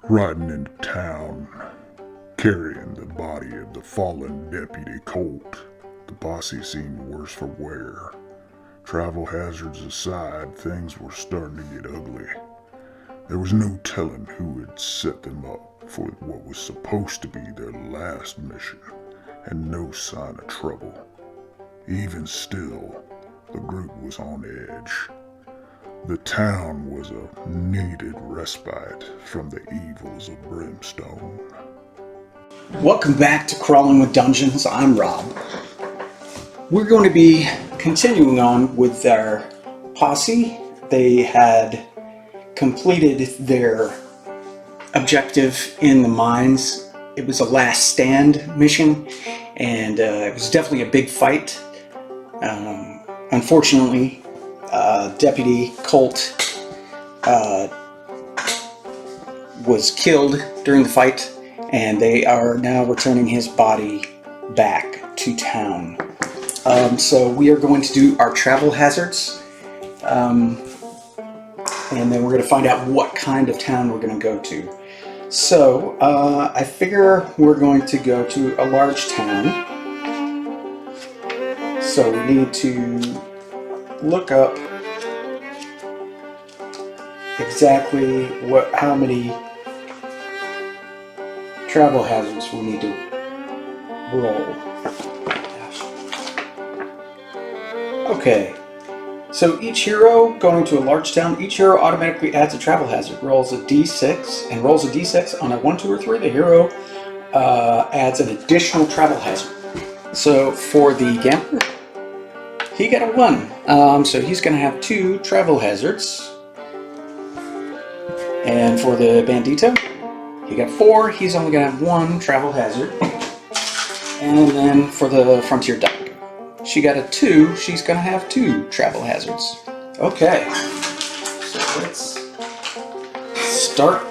riding into town, carrying the body of the fallen Deputy Colt. The posse seemed worse for wear. Travel hazards aside, things were starting to get ugly. There was no telling who had set them up for what was supposed to be their last mission, and no sign of trouble. Even still, the group was on edge. The town was a needed respite from the evils of Brimstone. Welcome back to Crawling with Dungeons. I'm Rob. We're going to be continuing on with our posse. They had completed their objective in the mines. It was a last stand mission, and it was definitely a big fight. Unfortunately, Deputy Colt was killed during the fight, and they are now returning his body back to town. So we are going to do our travel hazards, and then we're going to find out what kind of town we're going to go to. So I figure we're going to go to a large town. So we need to look up exactly how many travel hazards we need to roll. Okay, so each hero going to a large town, each hero automatically adds a travel hazard, rolls a d6, and rolls a d6 on a 1, 2, or 3. The hero adds an additional travel hazard. So for the gambler, he got a 1, so he's going to have 2 travel hazards. And for the bandito, he got 4, he's only going to have 1 travel hazard. And then for the frontier duck, she got a 2, she's going to have 2 travel hazards. Okay, so let's start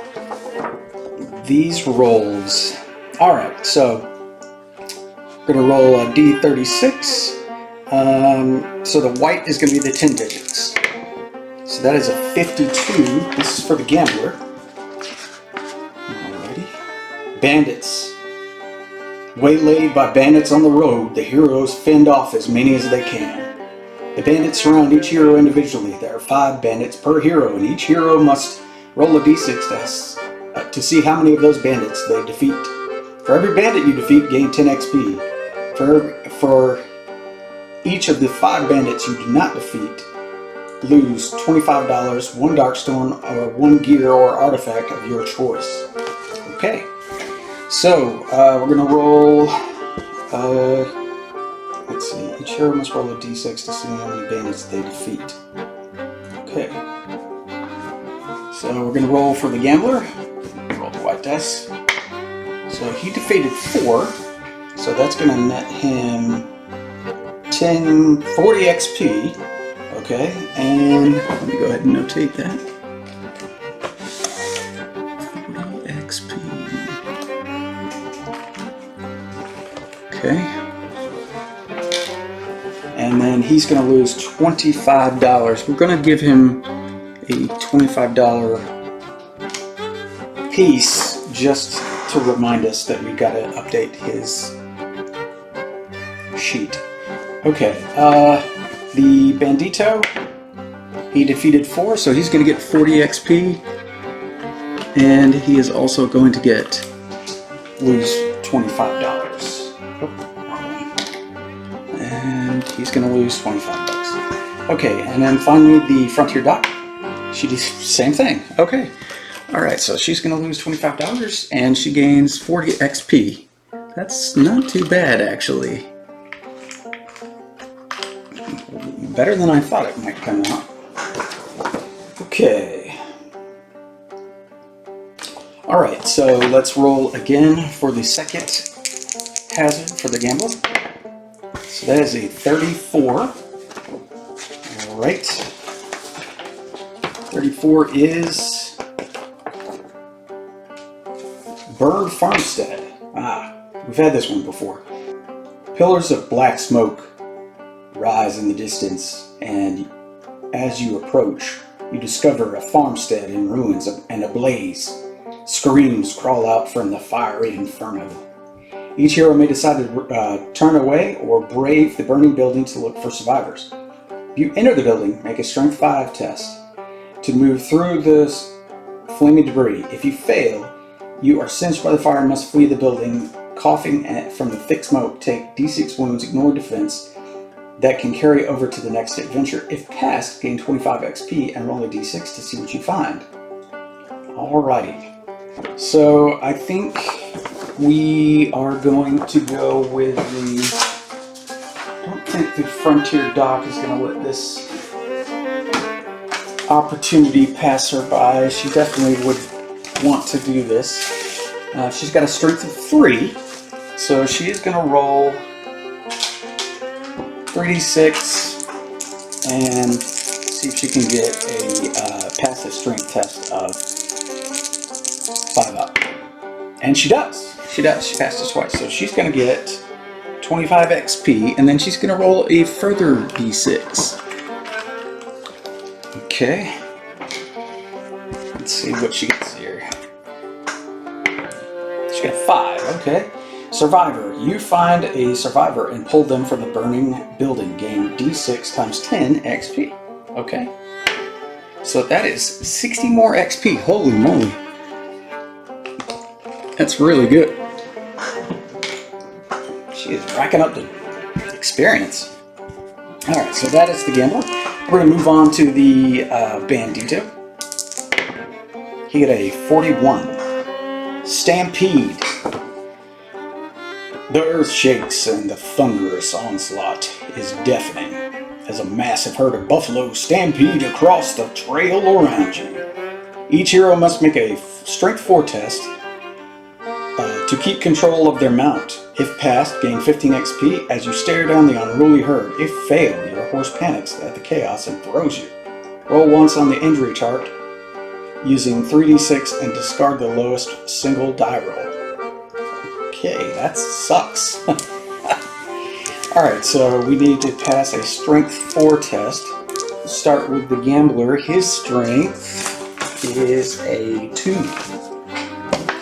these rolls. Alright, so I'm going to roll a d36. So the white is going to be the 10 digits. So that is a 52. This is for the gambler. Alrighty. Bandits. Waylaid by bandits on the road, the heroes fend off as many as they can. The bandits surround each hero individually. There are 5 bandits per hero, and each hero must roll a d6 to see how many of those bandits they defeat. For every bandit you defeat, gain 10 XP. For each of the 5 bandits you do not defeat, lose $25, 1 Darkstone, or 1 gear or artifact of your choice. Okay. So, we're going to roll, let's see, each hero must roll a d6 to see how many bandits they defeat. Okay. So, we're going to roll for the gambler. Roll the white dice. So, he defeated 4, so that's going to net him 40 XP. Okay, and let me go ahead and notate that. 40 XP. Okay. And then he's going to lose $25. We're going to give him a $25 piece just to remind us that we got to update his sheet. Okay, the bandito, he defeated 4, so he's going to get 40 XP, and he is also going to lose $25. And he's going to lose $25. Okay, and then finally the frontier duck, she did the same thing. Okay, alright, so she's going to lose $25, and she gains 40 XP. That's not too bad, actually. Better than I thought it might come out. Okay. Alright, so let's roll again for the second hazard for the gamble. So that is a 34. Alright. 34 is Bird Farmstead. We've had this one before. Pillars of black smoke rise in the distance, and as you approach, you discover a farmstead in ruins and ablaze. Screams crawl out from the fiery inferno. Each hero may decide to turn away or brave the burning building to look for survivors. If you enter the building, make a Strength 5 test to move through this flaming debris. If you fail, you are singed by the fire and must flee the building, coughing from the thick smoke. Take D6 wounds, ignore defense that can carry over to the next adventure. If passed, gain 25 XP and roll a D6 to see what you find. Alrighty. So I think we are going to go with I don't think the Frontier Doc is going to let this opportunity pass her by. She definitely would want to do this. She's got a strength of 3, so she is going to roll 3d6 and see if she can get a passive strength test of 5 up. And she does. She passed it twice. So she's going to get 25 XP, and then she's going to roll a further d6. Okay. Let's see what she gets here. She got a 5. Okay. Survivor. You find a survivor and pull them from the burning building. Gain d6 times 10 XP. Okay. So that is 60 more XP. Holy moly. That's really good. She is racking up the experience. Alright, so that is the gambler. We're going to move on to the bandito. He got a 41. Stampede. The earth shakes and the thunderous onslaught is deafening as a massive herd of buffaloes stampede across the trail around you. Each hero must make a strength 4 test to keep control of their mount. If passed, gain 15 XP as you stare down the unruly herd. If failed, your horse panics at the chaos and throws you. Roll once on the injury chart using 3d6 and discard the lowest single die roll. Okay, that sucks. Alright, so we need to pass a strength 4 test. Start with the gambler. His strength is a 2.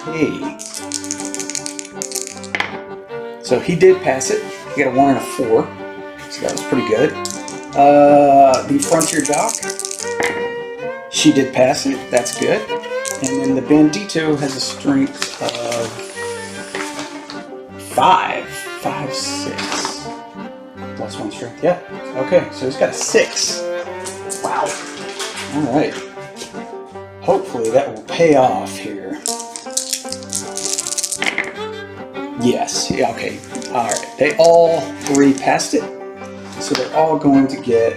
Okay. So he did pass it. He got a 1 and a 4. So that was pretty good. The Frontier Doc. She did pass it. That's good. And then the Bandito has a strength of 5. 5, 6. Plus 1 strength. Yeah. Okay. So he's got a 6. Wow. Alright. Hopefully that will pay off here. Yes, yeah, okay, alright. They all 3 passed it, so they're all going to get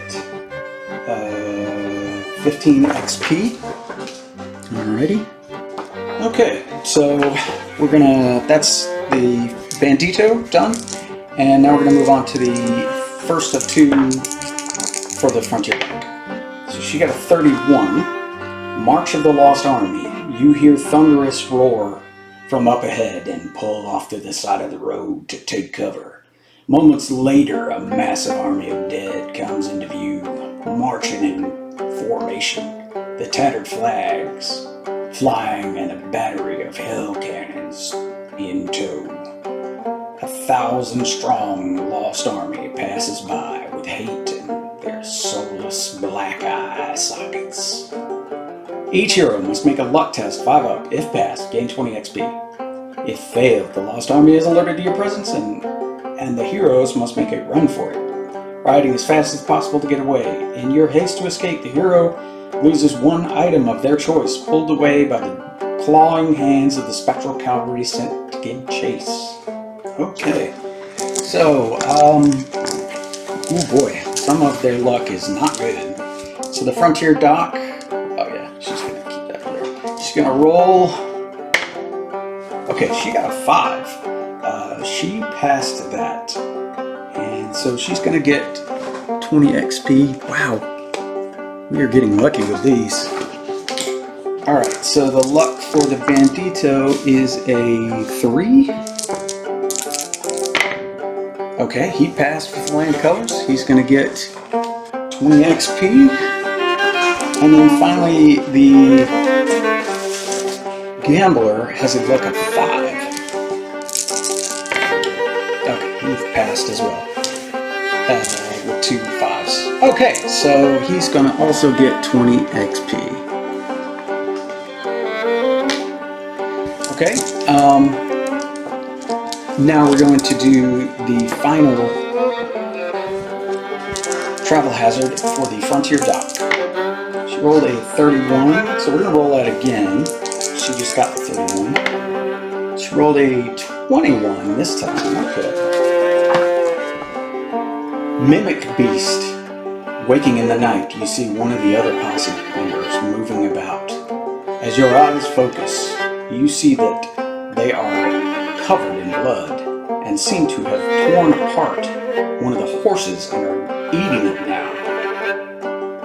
15 XP. Alrighty. Okay, so that's the Bandito done, and now we're going to move on to the first of 2 for the Frontier Doc. So she got a 31. March of the Lost Army. You hear thunderous roar from up ahead and pull off to the side of the road to take cover. Moments later, a massive army of dead comes into view, marching in formation, the tattered flags flying and a battery of hell cannons in tow. 1,000-strong lost army passes by with hate in their soulless black eye sockets. Each hero must make a luck test 5 up. If passed, gain 20 XP. If failed, the Lost Army is alerted to your presence and the heroes must make a run for it, riding as fast as possible to get away. In your haste to escape, the hero loses 1 item of their choice, pulled away by the clawing hands of the spectral cavalry sent to give chase. Okay, so, oh boy, some of their luck is not good. So the Frontier Doc, she's going to keep that there. She's going to roll. Okay, she got a 5. She passed that. And so she's going to get 20 XP. Wow. We are getting lucky with these. Alright, so the luck for the Bandito is a 3. Okay, he passed with flying colors. He's going to get 20 XP. And then finally, the gambler has a luck of 5. Okay, he passed as well. With 2 5s. Okay, so he's gonna also get 20 XP. Okay, now we're going to do the final travel hazard for the Frontier Dock. She rolled a 31, so we're gonna roll that again. She just got the 31. She rolled a 21 this time. Okay. Mimic Beast. Waking in the night, you see one of the other posse members moving about. As your eyes focus, you see that they are covered in blood and seem to have torn apart one of the horses and are eating it now.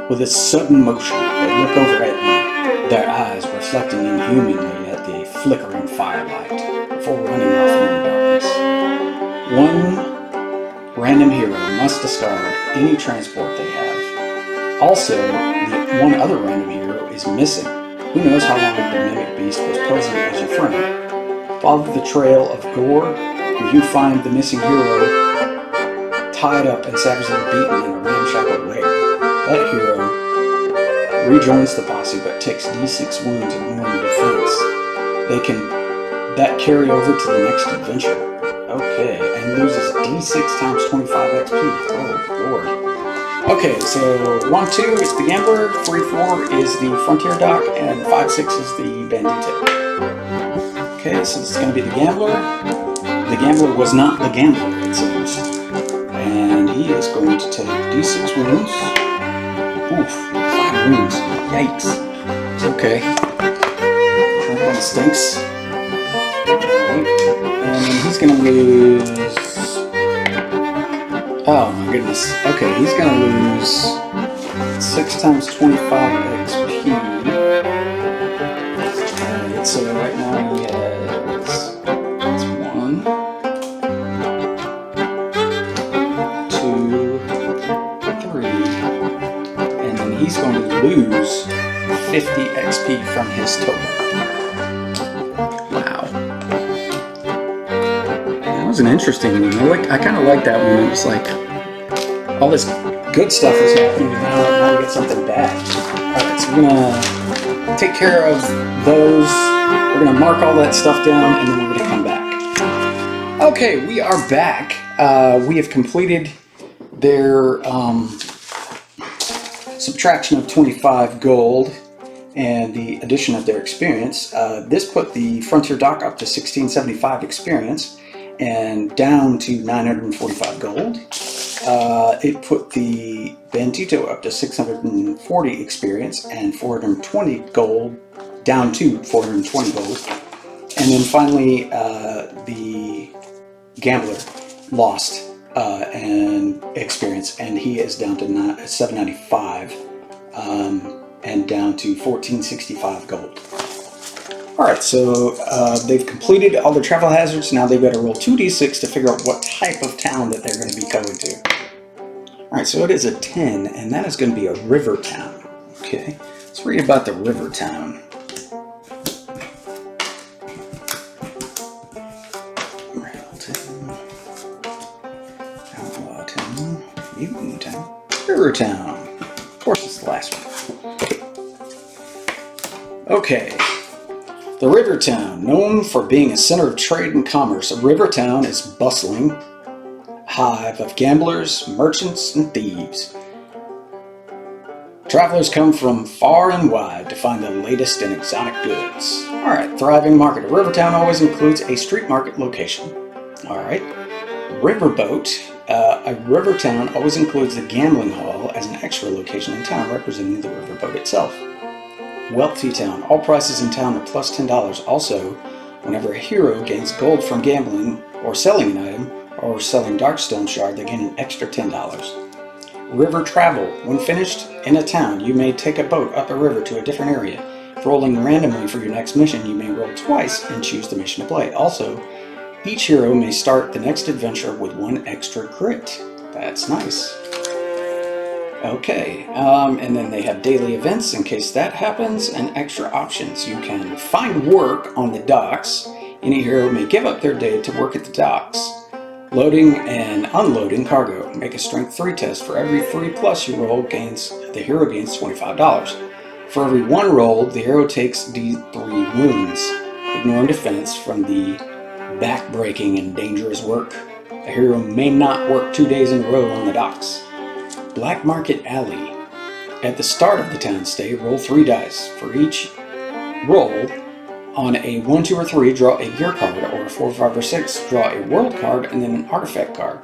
With a sudden motion, they look over at you, their eyes reflecting inhumanly at the flickering firelight before running off into darkness. One random hero must discard any transport they have. Also, the one other random hero is missing. Who knows how long the Mimic Beast was present as your friend. Follow the trail of gore, and you find the missing hero tied up and savagely beaten in a ramshackle lair. That hero rejoins the posse but takes D6 wounds ignoring defense. That carry over to the next adventure. Okay, and loses D6 times 25 XP. Oh, Lord. Okay, so 1-2 is the Gambler, 3-4 is the Frontier Dock, and 5-6 is the Bandito. Okay, so this is going to be the Gambler. The Gambler was not the Gambler, it seems. And he is going to take D6 wounds. Oof, 5 wounds. Yikes. Okay. That one stinks. And then he's gonna lose. Oh my goodness. Okay, he's gonna lose 6 times 25 XP. Alright, so right now he has 1, 2, 3. And then he's going to lose 50 XP from his total. Was an interesting one. I kind of like that one. It was like all this good stuff is happening, and now we get something bad. Alright, so we're gonna take care of those. We're gonna mark all that stuff down, and then we're gonna come back. Okay, we are back. We have completed their subtraction of 25 gold and the addition of their experience. This put the Frontier Dock up to 1675 experience and down to 945 gold. It put the Bandito up to 640 experience and 420 gold, down to 420 gold. And then finally, the Gambler lost and experience, and he is down to 795 and down to 1465 gold. Alright, so they've completed all their travel hazards. Now they've got to roll 2d6 to figure out what type of town that they're going to be going to. Alright, so it is a 10, and that is going to be a river town. Okay, let's read about the river town. Rail town, outlaw town, mutant town, river town. Of course, it's the last one. Okay. The river town, known for being a center of trade and commerce, a river town is bustling hive of gamblers, merchants, and thieves. Travelers come from far and wide to find the latest in exotic goods. Alright, thriving market. A river town always includes a street market location. Alright, riverboat. A river town always includes the gambling hall as an extra location in town representing the riverboat itself. Wealthy town. All prices in town are plus $10. Also, whenever a hero gains gold from gambling or selling an item or selling Darkstone Shard, they gain an extra $10. River travel. When finished in a town, you may take a boat up a river to a different area. If rolling randomly for your next mission, you may roll twice and choose the mission to play. Also, each hero may start the next adventure with 1 extra crit. That's nice. Okay, and then they have daily events in case that happens, and extra options. You can find work on the docks. Any hero may give up their day to work at the docks, loading and unloading cargo. Make a strength 3 test. For every 3 plus you roll, the hero gains $25. For every 1 rolled, the hero takes D3 wounds, ignoring defense from the back-breaking and dangerous work. A hero may not work 2 days in a row on the docks. Black Market Alley. At the start of the town stay, roll 3 dice. For each roll, on a 1, 2, or 3, draw a gear card, or a 4, 5, or 6, draw a world card and then an artifact card.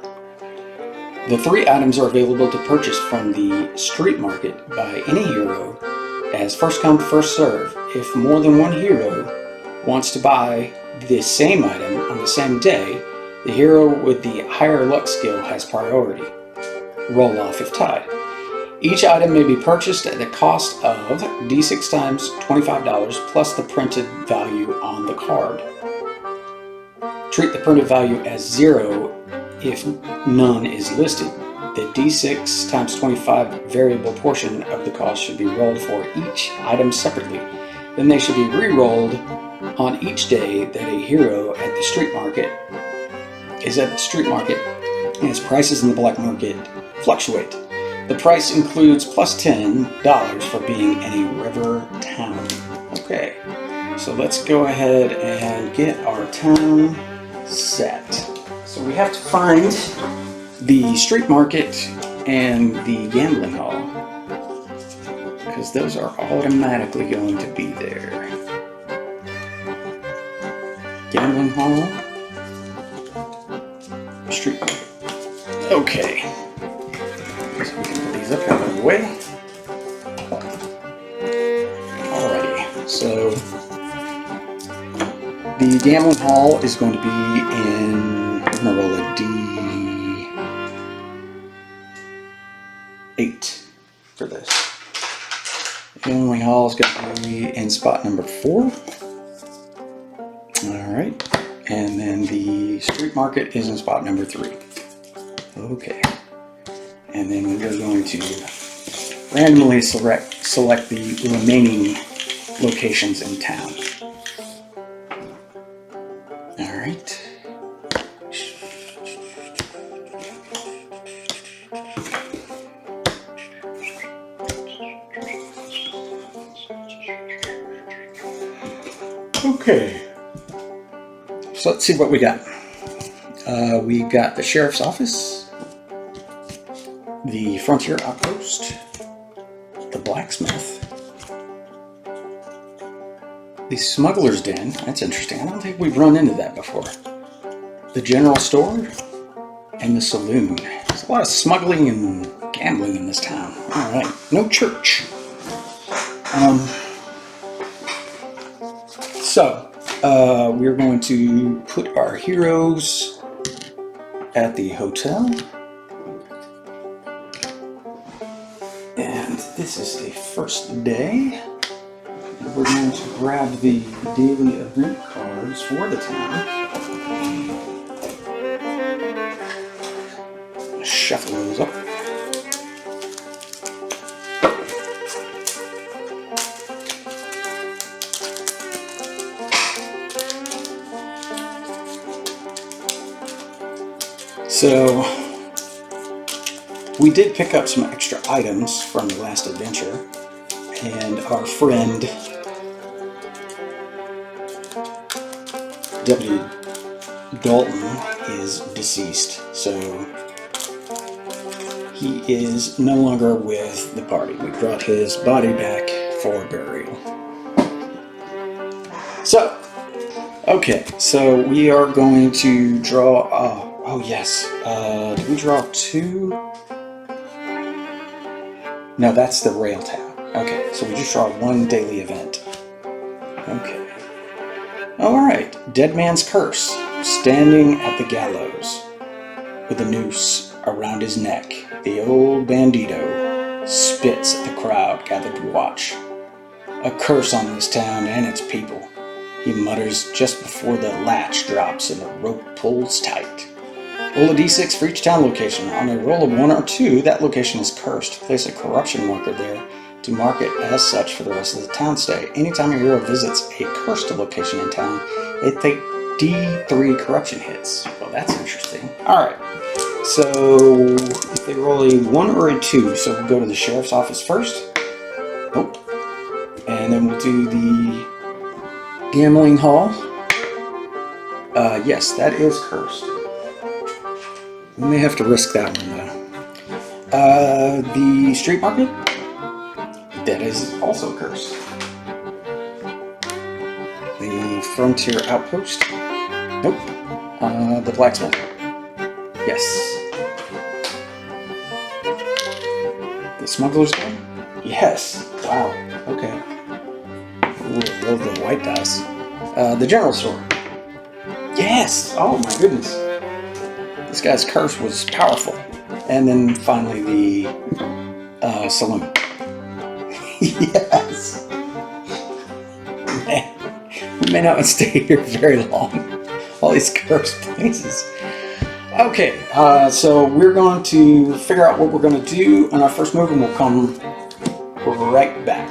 The 3 items are available to purchase from the street market by any hero as first come, first serve. If more than one hero wants to buy the same item on the same day, the hero with the higher luck skill has priority. Roll off if tied. Each item may be purchased at the cost of D6 times $25 plus the printed value on the card. Treat the printed value as 0 if none is listed. The D6 times 25 variable portion of the cost should be rolled for each item separately. Then they should be re-rolled on each day that a hero at the street market is at the street market, and its prices in the black market fluctuate. The price includes plus $10 for being in a river town. Okay, so let's go ahead and get our town set. So we have to find the street market and the gambling hall, because those are automatically going to be there. Gambling hall, street market. Okay. So we can put these up out of the way. Alrighty, so the gambling hall is going to be in, I'm going to roll a D8 for this. The gambling hall is going to be in spot number 4. Alright, and then the street market is in spot number 3. Okay. And then we're going to randomly select the remaining locations in town. All right. Okay. So let's see what we got. We got the sheriff's office, the frontier outpost, the blacksmith, the smuggler's den. That's interesting. I don't think we've run into that before. The general store and the saloon. There's a lot of smuggling and gambling in this town. All right, no church. So we're going to put our heroes at the hotel. And this is the first day. And we're going to grab the daily event cards for the town. Shuffle those up. So, we did pick up some extra items from the last adventure, and our friend W. Dalton is deceased, so he is no longer with the party. We brought his body back for burial. So, okay, so we are going to draw... Oh yes, did we draw 2? No, that's the rail town. Okay, so we just draw 1 daily event. Okay. Alright, Dead Man's Curse. Standing at the gallows with a noose around his neck, the old bandito spits at the crowd gathered to watch. A curse on this town and its people, he mutters just before the latch drops and the rope pulls tight. Roll a d6 for each town location. On a roll of 1 or 2, that location is cursed. Place a corruption marker there to mark it as such for the rest of the town stay. Anytime your hero visits a cursed location in town, they take D3 corruption hits. Well, that's interesting. Alright, so if they roll a 1 or a 2, so we'll go to the sheriff's office first. Nope. And then we'll do the gambling hall. Yes, that is cursed. We may have to risk that one though. The street market? That is also cursed. The frontier outpost? Nope. The blacksmith? Yes. The smuggler's den? Yes. Wow. Okay. Ooh, love the white dice. The general store? Yes! Oh my goodness. This guy's curse was powerful. And then finally the saloon. Yes! Man, we may not stay here very long. All these cursed places. Okay, so we're going to figure out what we're going to do on our first move, and we'll come right back.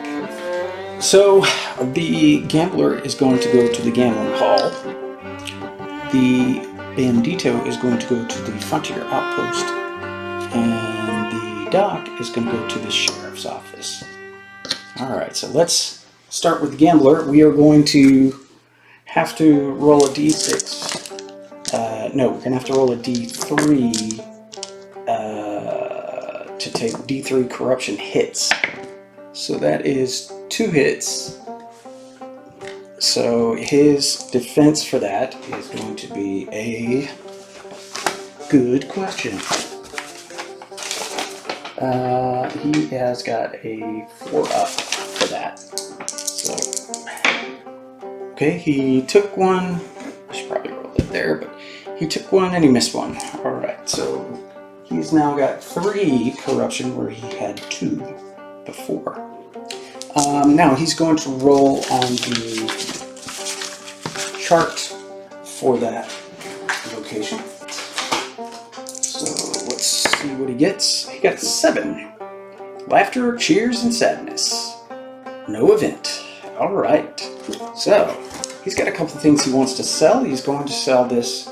So the gambler is going to go to the gambling hall. The bandito is going to go to the frontier outpost, and the doc is going to go to the sheriff's office. Alright, so let's start with the gambler. We are going to have to roll a d6. No, we're going to have to roll a d3 to take d3 corruption hits. So that is 2 hits. So his defense for that is going to be a good question. He has got a 4 up for that. So, okay, he took one. I should probably roll it there, but he took one and he missed one. Alright, so he's now got 3 corruption where he had 2 before. Now he's going to roll on the chart for that location. So let's see what he gets. He got 7. Laughter, cheers, and sadness. No event. Alright. So he's got a couple of things he wants to sell. He's going to sell this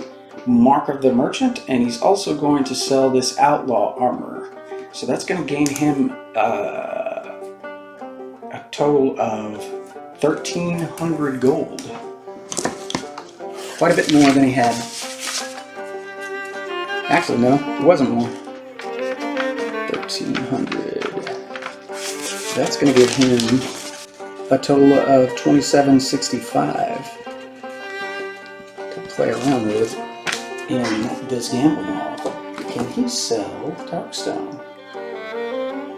Mark of the Merchant, and he's also going to sell this Outlaw Armor. So that's going to gain him a total of 1,300 gold. Quite a bit more than he had. Actually, no, it wasn't more. 1,300. That's going to give him a total of 2,765 to play around with in this gambling hall. Can he sell Darkstone?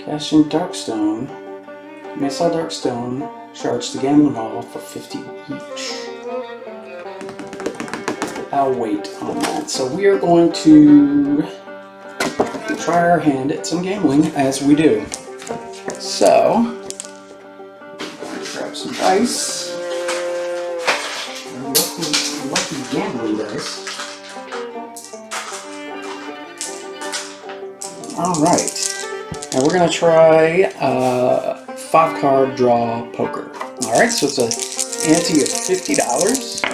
Cash in Darkstone. You may sell Darkstone. Charge the gambling hall for 50 each. I'll wait on that. So we are going to try our hand at some gambling as we do. So, grab some dice. Lucky gambling dice. Alright. Now we're going to try 5-card draw poker. Alright, so it's an ante of $50.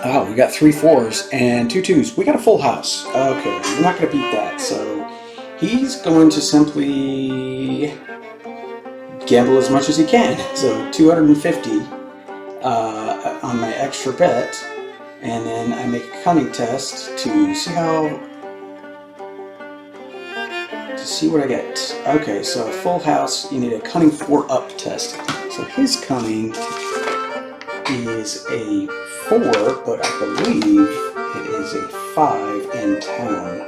Oh, we got 3 4s and 2 2s. We got a full house. Okay, we're not going to beat that. So he's going to simply gamble as much as he can. So 250 on my extra bet, and then I make a cunning test to see what I get. Okay, so a full house, you need a cunning 4 up test. So his cunning is a 4, but I believe it is a 5 in town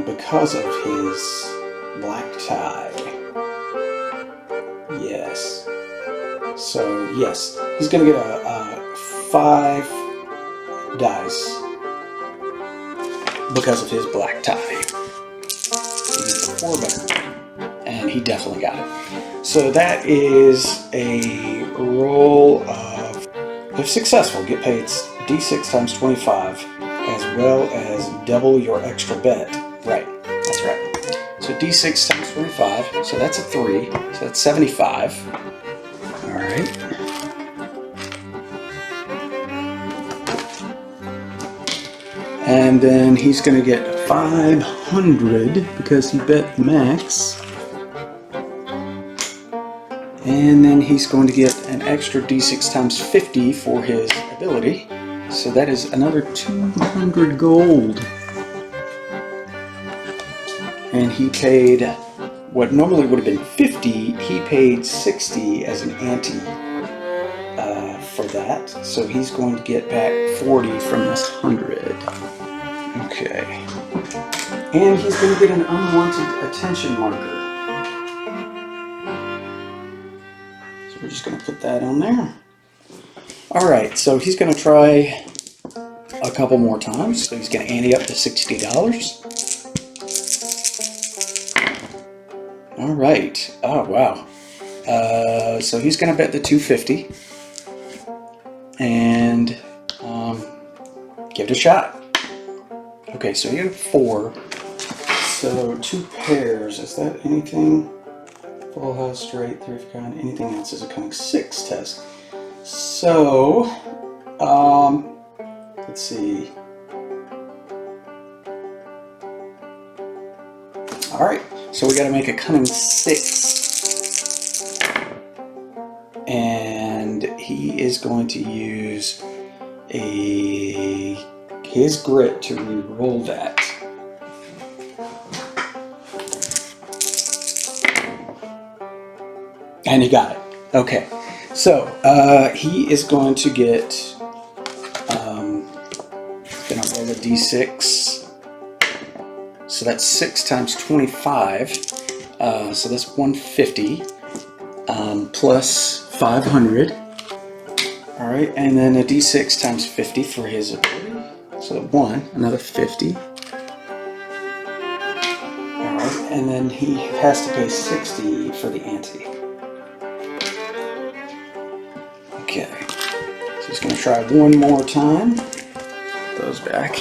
because of his black tie. Yes. So, yes, he's going to get a 5 dice because of his black tie. He needs a 4 better, and he definitely got it. So that is a roll of, if successful, get paid d6 times 25 as well as double your extra bet. Right, that's right. So D6 times 25, so that's a 3, so that's 75. All right. And then he's going to get 500 because he bet max. And then he's going to get an extra D6 times 50 for his ability. So that is another 200 gold. And he paid what normally would have been 50, he paid 60 as an ante for that. So he's going to get back 40 from this 100. Okay. And he's going to get an unwanted attention marker. So we're just going to put that on there. Alright, so he's going to try a couple more times. So he's going to ante up to $60. Alright. Oh, wow. So he's going to bet the 250 and give it a shot. Okay, so you have 4. So 2 pairs. Is that anything? Full house, straight, 3 of kind. Anything else is a cunning 6 test. So, let's see. Alright, so we got to make a cunning 6. And he is going to use his grit to re-roll that. And he got it. Okay, so he is going to get, gonna roll a d6. So that's 6 times 25. So that's 150 plus 500. All right, and then a d6 times 50 for his ability. So 1, another 50. All right, and then he has to pay 60 for the ante. Okay, so he's going to try one more time. Put those back.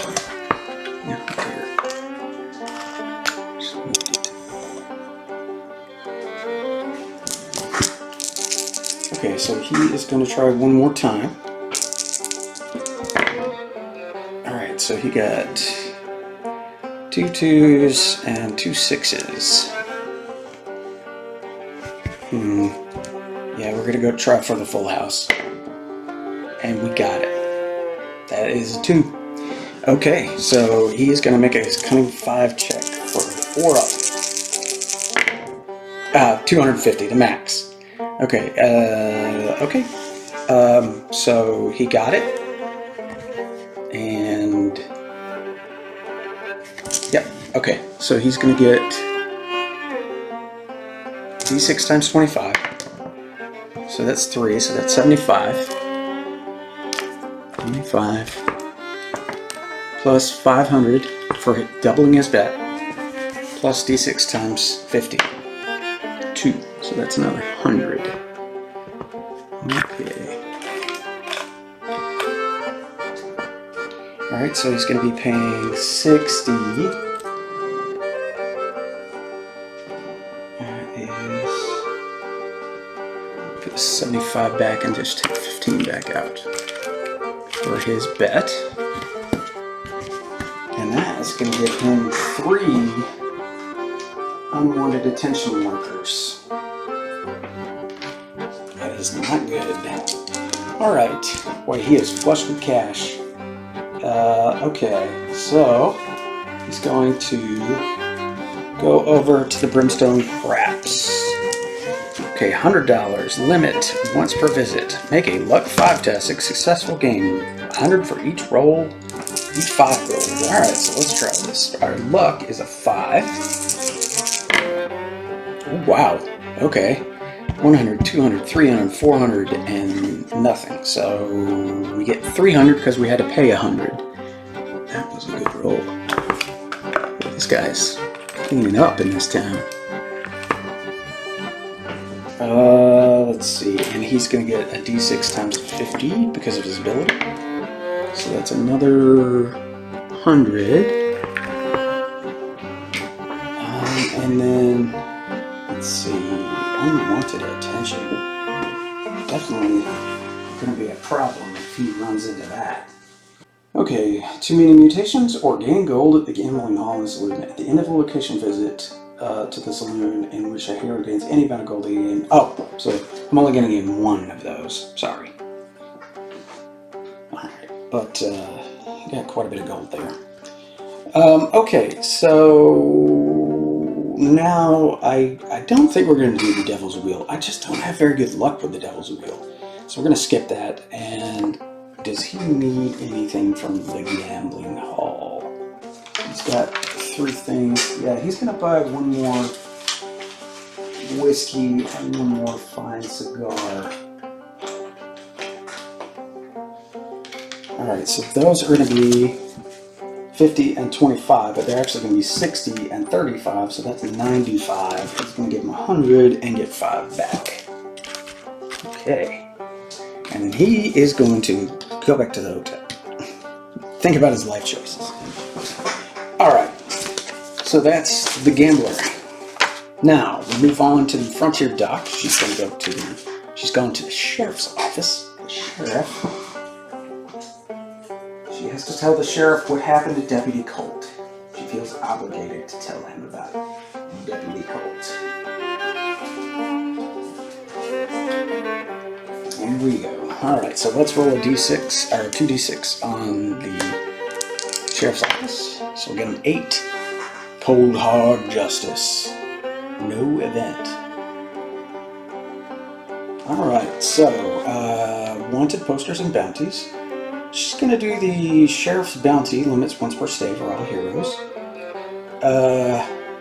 Yeah, okay, so he is going to try one more time. Alright, so he got 2 2s and 2 6s. Yeah, we're going to go try for the full house. And we got it. That is a 2. Okay, so he is going to make a cunning 5 check for 4 up. 250, the max. Okay, okay. So he got it. And yep, okay. So he's gonna get d6 times 25. So that's 3, so that's 75. 25 plus 500 for doubling his bet, plus d6 times 50. 2, so that's another 100. Okay. Alright, so he's going to be paying 60. That is... put the 75 back and just take 15 back out for his bet. And that is going to give him 3 unwanted attention markers. That is not good. Alright. Boy, he is flush with cash. Okay, so he's going to go over to the Brimstone Craps. Okay, $100. Limit once per visit. Make a luck 5 test. A successful game. 100 for each roll. Each 5 roll. Alright, so let's try this. Our luck is a 5. Oh, wow. Okay. 100, 200, 300, 400, and nothing. So we get 300 because we had to pay 100. That was a good roll. This guy's cleaning up in this town. Let's see. And he's going to get a d6 times 50 because of his ability. So that's another 100. And then, let's see, unwanted attention. Definitely going to be a problem if he runs into that. Okay, too many mutations or gain gold at the gambling hall in the saloon. At the end of a location visit to the saloon in which a hero gains any amount of gold they gain. Oh, so I'm only going to gain one of those. Sorry. Alright, but got quite a bit of gold there. Okay, so now I don't think we're going to do the Devil's Wheel. I just don't have very good luck with the Devil's Wheel. So we're going to skip that. And does he need anything from the gambling hall? He's got 3 things. Yeah, he's going to buy one more whiskey and one more fine cigar. Alright, so those are going to be 50 and 25, but they're actually going to be 60 and 35, so that's 95. He's going to give him 100 and get 5 back. Okay. And then he is going to go back to the hotel. Think about his life choices. Alright, so that's the gambler. Now, we move on to the Frontier Dock. She's going to go to she's gone to the sheriff's office. The sheriff. She has to tell the sheriff what happened to Deputy Colt. She feels obligated to tell him about Deputy Colt. And we go. Alright, so let's roll a d6, or 2d6 on the sheriff's office. So we'll get an 8. Cold hard justice. No event. Alright, so wanted posters and bounties. She's going to do the sheriff's bounty, limits once per stay for all heroes.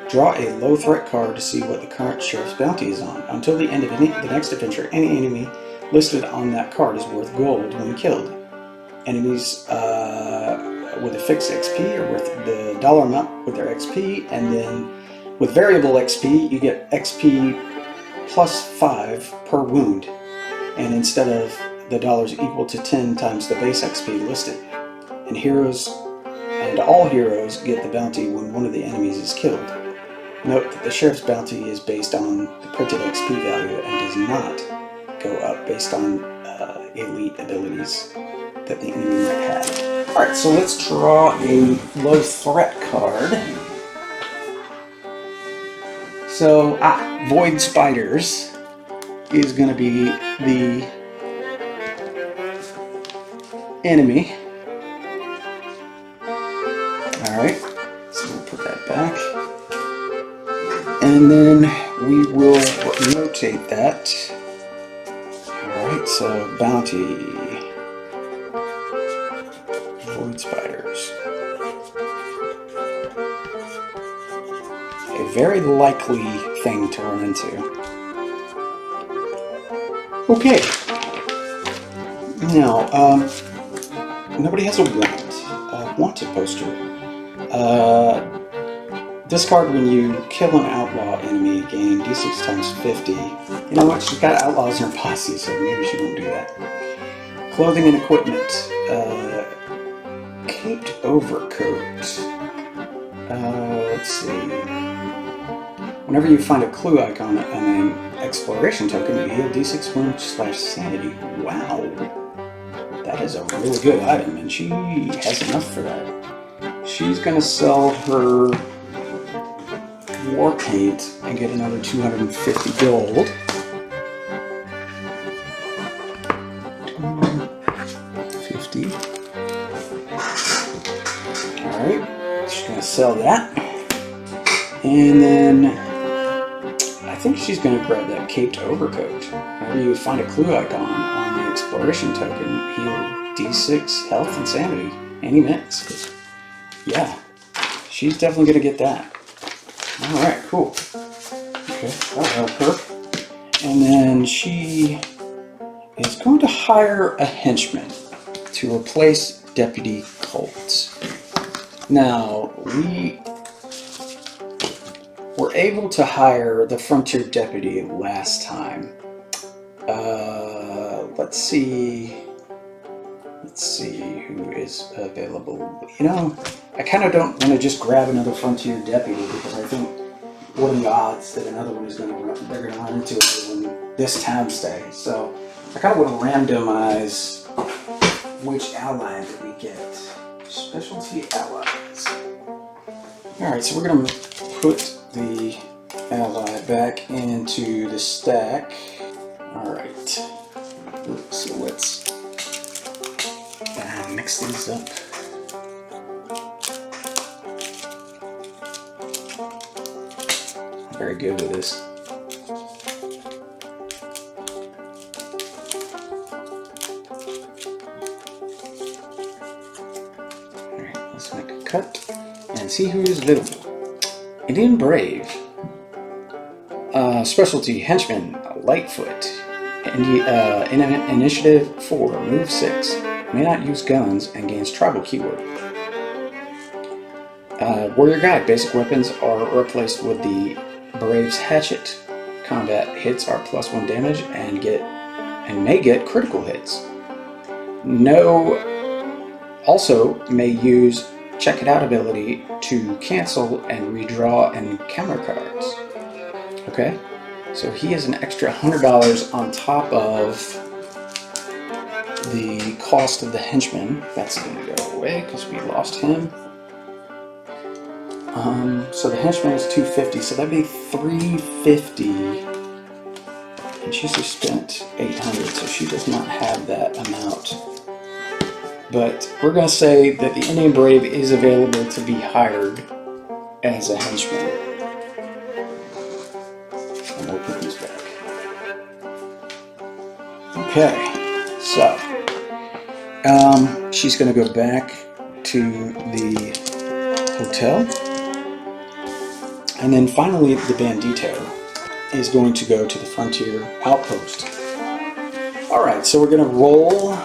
Draw a low threat card to see what the current sheriff's bounty is on. Until the end of the next adventure, any enemy listed on that card is worth gold when killed. Enemies with a fixed XP are worth the dollar amount with their XP, and then with variable XP, you get XP plus 5 per wound. And instead of the dollars equal to 10 times the base XP listed. And all heroes get the bounty when one of the enemies is killed. Note that the sheriff's bounty is based on the printed XP value and does not go up based on elite abilities that the enemy might have. Alright, so let's draw a low threat card. So, Void Spiders is going to be the enemy. Alright, so we'll put that back. And then we will rotate that. Alright, so bounty. Void Spiders. A very likely thing to run into. Okay. Now, nobody has a wanted poster. Discard when you kill an outlaw enemy, gain d6 times 50. You know what? She's got outlaws in her posse, so maybe she won't do that. Clothing and equipment. Caped overcoat. Let's see. Whenever you find a clue icon on an exploration token, you heal d6 wounds/sanity. Wow. That is a really good item, and she has enough for that. She's going to sell her war paint and get another 250 gold. 250. Alright, she's going to sell that. And then I think she's going to grab that caped overcoat. Whenever you find a clue icon on the exploration token, heal d6 health and sanity. Any mix. Yeah, she's definitely going to get that. Alright, cool. Okay, that'll help her. And then she is going to hire a henchman to replace Deputy Colt. Now, we were able to hire the Frontier Deputy last time. Let's see who is available. You know, I kind of don't want to just grab another Frontier deputy because I think what are the odds that another one is going to run? They're going to run into it when this town stays. So I kind of want to randomize which ally that we get. Specialty allies. All right, so we're going to put the ally back into the stack. All right. So let's mix these up. Very good with this. Alright, let's make a cut and see who's available. Indian Brave. Specialty Henchman, Lightfoot. Initiative 4, move 6. May not use guns and gains tribal keyword. Warrior Guide. Basic weapons are replaced with the Brave's Hatchet. Combat hits are +1 damage and may get critical hits. Also may use Check It Out ability to cancel and redraw and counter cards. Okay, so he is an extra $100 on top of the cost of the henchman. That's going to go away because we lost him. So the henchman is $250, so that'd be $350. And she's just spent $800, so she does not have that amount. But we're going to say that the Indian Brave is available to be hired as a henchman. And we'll put these back. Okay, so she's going to go back to the hotel. And then finally, the Bandito is going to go to the Frontier Outpost. Alright, so we're going to roll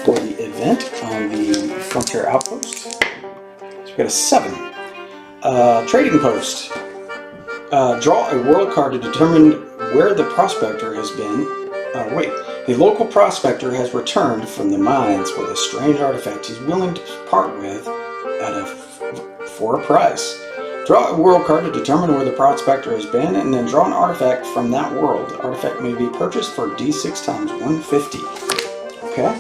for the event on the Frontier Outpost. So we've got a 7. Trading Post. Draw a world card to determine where the prospector has been. The local prospector has returned from the mines with a strange artifact he's willing to part with for a price. Draw a world card to determine where the prospector has been, and then draw an artifact from that world. The artifact may be purchased for D6 times 150. Okay?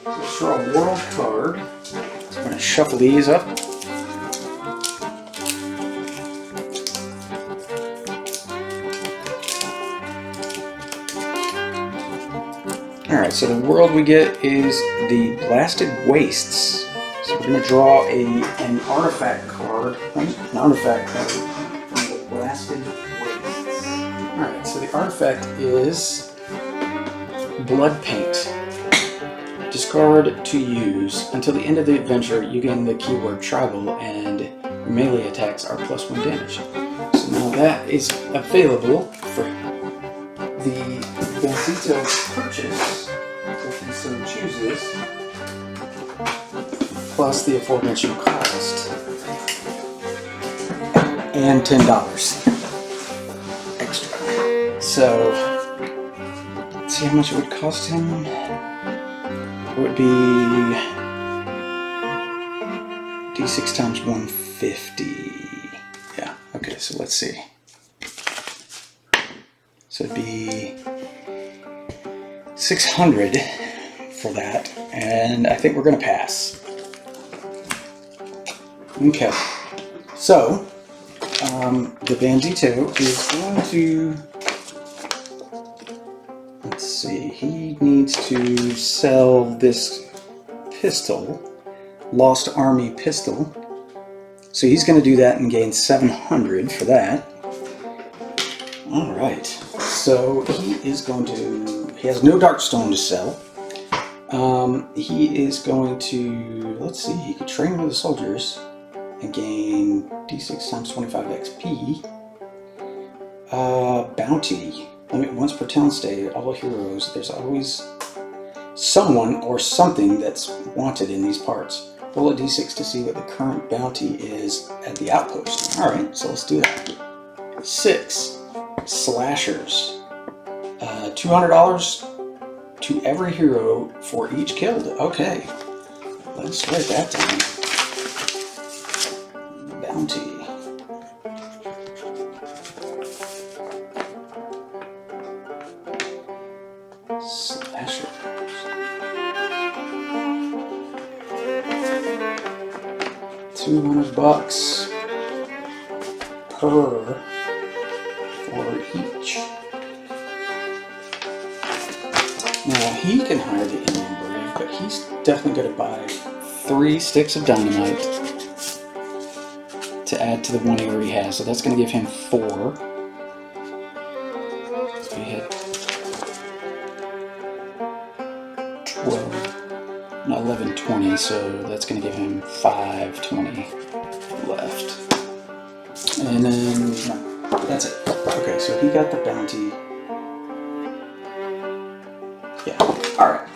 Let's draw a world card. I'm going to shuffle these up. Alright, so the world we get is the Blasted Wastes. So we're going to draw an artifact card, an artifact card from the Blasted Wastes. Alright, so the artifact is Blood Paint. Discard to use. Until the end of the adventure, you gain the keyword tribal and your melee attacks are +1 damage. So now that is available for the Bandito purchase, if he so chooses. Plus the aforementioned cost, and $10 extra. So, let's see how much it would cost him. It would be D6 times 150. Yeah, okay, so let's see. So it'd be 600 for that, and I think we're going to pass. Okay, so the Bandito is going to, let's see, he needs to sell this pistol, Lost Army pistol. So he's going to do that and gain 700 for that. Alright, so he is going to, he has no Darkstone to sell. He is going to, let's see, he could train with the soldiers and gain D6 times 25 XP. Bounty. Once per town stay, all heroes, there's always someone or something that's wanted in these parts. Roll a D6 to see what the current bounty is at the outpost. Alright, so let's do that. 6. Slashers. $200 to every hero for each killed. Okay, let's write that down. bounty. Slasher. $200 per for each. Now he can hire the Indian Brave, but he's definitely going to buy 3 sticks of dynamite to add to the one he already has. So that's going to give him 4. So he had 12, no, 11, 20. So that's going to give him 520 left. And then no, that's it. Okay, so he got the bounty. Yeah. Alright.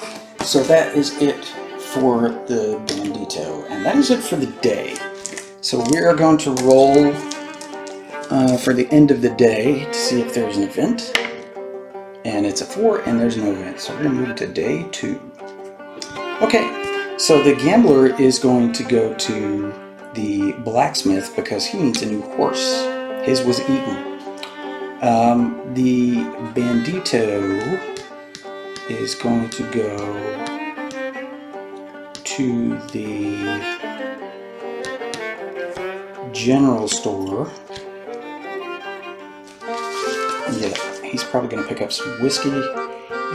So that is it for the bandito. And that is it for the day. So we are going to roll for the end of the day to see if there's an event. And it's a 4 and there's no event. So we're going to move to day 2. Okay. So the gambler is going to go to the blacksmith because he needs a new horse. His was eaten. The bandito is going to go to the general store. Yeah, he's probably going to pick up some whiskey.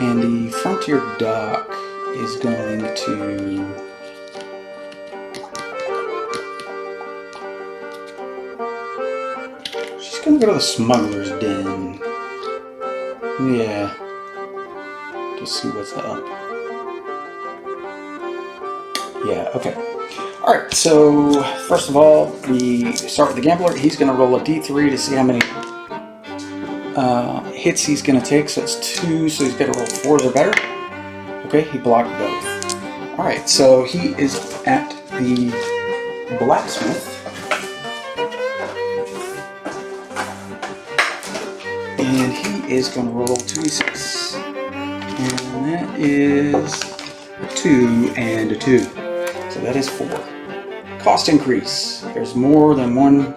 And the Frontier Doc is going to... she's going to go to the Smuggler's Den. Yeah. Just see what's up. Yeah, okay. Alright, so first of all, we start with the gambler. He's going to roll a d3 to see how many hits he's going to take. So it's 2, so he's got to roll 4s or better. Okay, he blocked both. Alright, so he is at the blacksmith. And he is going to roll 2d6. And that is 2 and a 2. So that is 4. Cost increase. There's more than one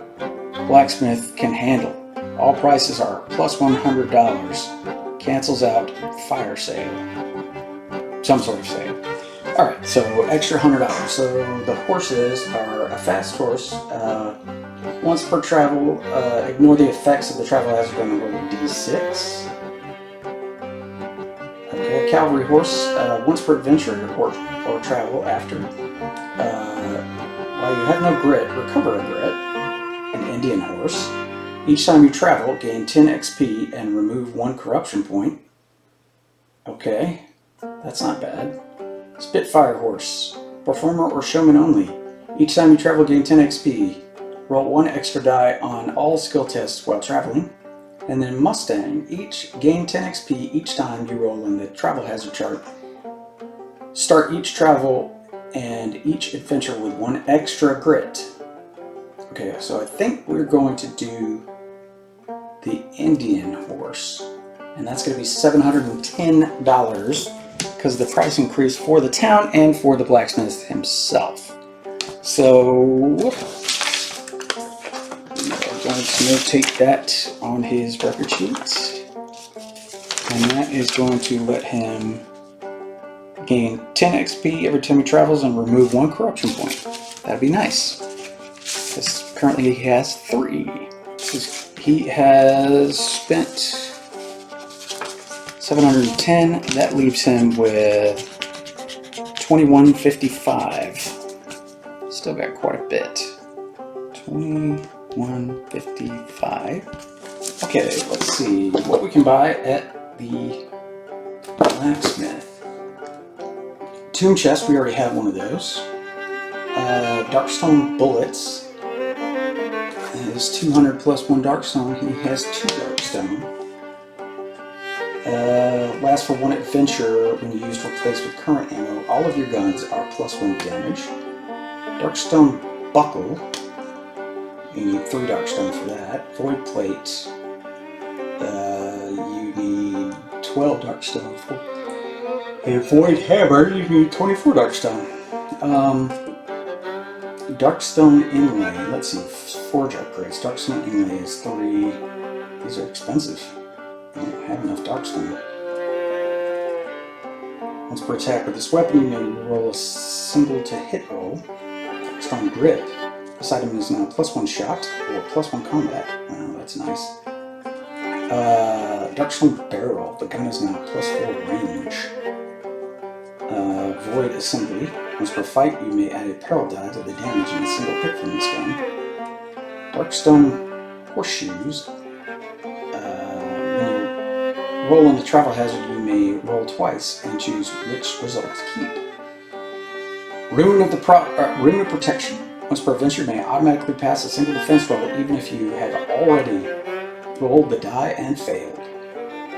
blacksmith can handle. All prices are plus $100. Cancels out fire sale. Some sort of sale. Alright, so extra $100. So the horses are a fast horse. Once per travel, ignore the effects of the travel hazard and roll a d6. Okay, a cavalry horse, once per adventure or travel after. While you have no grit, recover a grit. An Indian horse. Each time you travel, gain 10 XP and remove 1 corruption point. Okay, that's not bad. Spitfire horse. Performer or showman only. Each time you travel, gain 10 XP. Roll 1 extra die on all skill tests while traveling. And then Mustang. Gain 10 XP each time you roll in the travel hazard chart. Start each travel and each adventure with 1 extra grit. Okay, so I think we're going to do the Indian horse. And that's going to be $710 because of the price increase for the town and for the blacksmith himself. So I'm going to notate that on his record sheet. And that is going to let him gain 10 XP every time he travels and remove 1 corruption point. That'd be nice. Because currently he has 3. He has spent 710. That leaves him with 2155. Still got quite a bit. 2155. Okay, let's see what we can buy at the blacksmith. Tomb chest, we already have one of those. Darkstone bullets is 200 plus 1 Darkstone. He has 2 Darkstone. Lasts for 1 adventure when you use or replace with current ammo. All of your guns are plus 1 damage. Darkstone buckle. You need 3 Darkstone for that. Void plate. You need 12 Darkstone for. And Void hammer, you need 24 Darkstone. Darkstone Inlay. Let's see, forge upgrades. Darkstone Inlay is 3. These are expensive. I don't have enough Darkstone. Once per attack with this weapon, you may roll a single to hit roll. Darkstone Grip. This item is now +1 shot or +1 combat. Oh, that's nice. Darkstone Barrel. The gun is now +4 range. Void Assembly. Once per fight, you may add a peril die to the damage in a single hit from this gun. Darkstone Horseshoes. When you roll in the travel hazard, you may roll twice and choose which result to keep. Rune of Protection. Once per adventure, you may automatically pass a single defense roll even if you have already rolled the die and failed.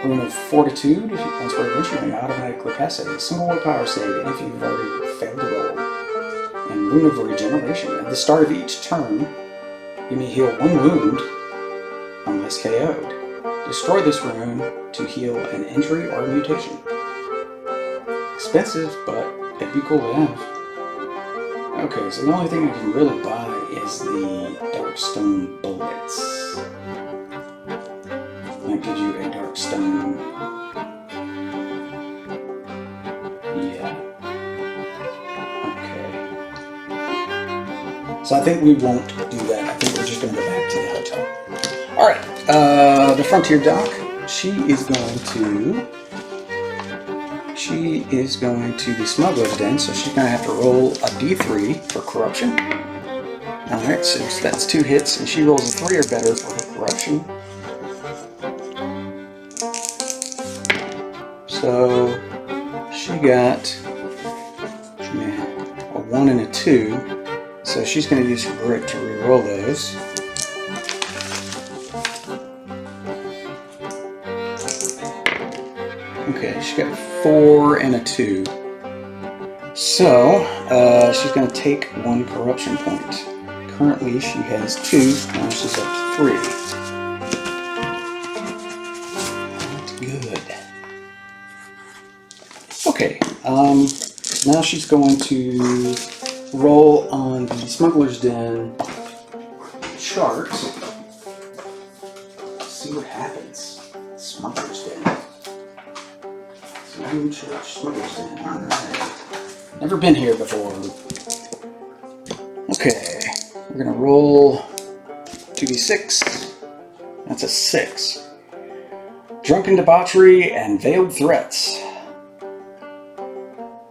Rune of Fortitude. Once per adventure, you may automatically pass a single willpower save if you've already failed to roll. And Rune of Regeneration. At the start of each turn, you may heal 1 wound unless KO'd. Destroy this rune to heal an injury or a mutation. Expensive, but it'd be cool to have. Okay, so the only thing I can really buy is the Darkstone Bullets. That gives you a Darkstone. Yeah. Okay. So I think we won't do that. I think we're just going to go back to the hotel. Alright, the Frontier Dock. She is going to the Smuggler's Den, so she's going to have to roll a D3 for Corruption. Alright, so that's 2 hits, and she rolls a 3 or better for her Corruption. So she got a 1 and a 2, so she's going to use her Grit to re-roll those. Okay, she got 4 and a 2. So, she's going to take 1 corruption point. Currently, she has 2, now she's up to 3. That's good. Okay, now she's going to roll on the Smuggler's Den chart. See what happens. Smuggler's Den. Smuggler's Den. Alright. Never been here before. Okay, we're gonna roll 2d6. That's a 6. Drunken debauchery and veiled threats.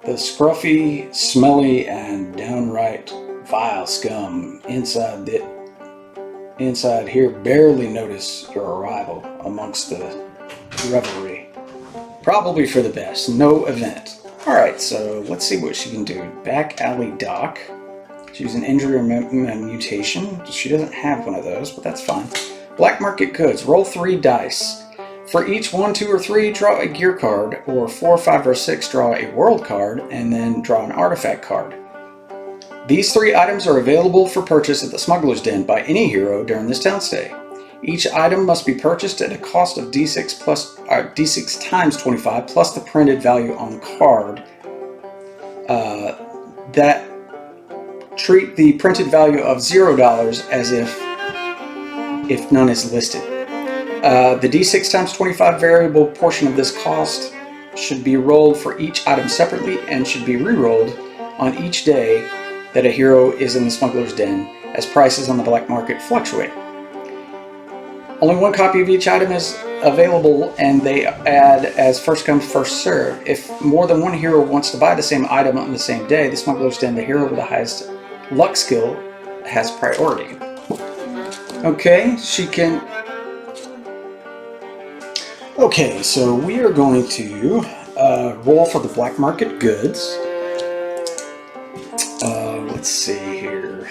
The scruffy, smelly, and downright vile scum inside here barely notice your arrival amongst the revelry. Probably for the best. No event. Alright, so let's see what she can do. Back Alley Dock. She's an injury or mutation. She doesn't have one of those, but that's fine. Black Market Goods. Roll 3 dice. For each 1, 2, or 3, draw a gear card, or 4, 5, or 6, draw a world card, and then draw an artifact card. These 3 items are available for purchase at the Smuggler's Den by any hero during this town stay. Each item must be purchased at a cost of D6 times 25 plus the printed value on the card. That treat the printed value of $0 as if none is listed. The D6 times 25 variable portion of this cost should be rolled for each item separately and should be re-rolled on each day that a hero is in the Smuggler's Den, as prices on the black market fluctuate. Only 1 copy of each item is available, and they add as first come, first serve. If more than 1 hero wants to buy the same item on the same day, the Smuggler's Den, the hero with the highest luck skill, has priority. Okay, she can... Okay, so we are going to roll for the black market goods. Let's see here.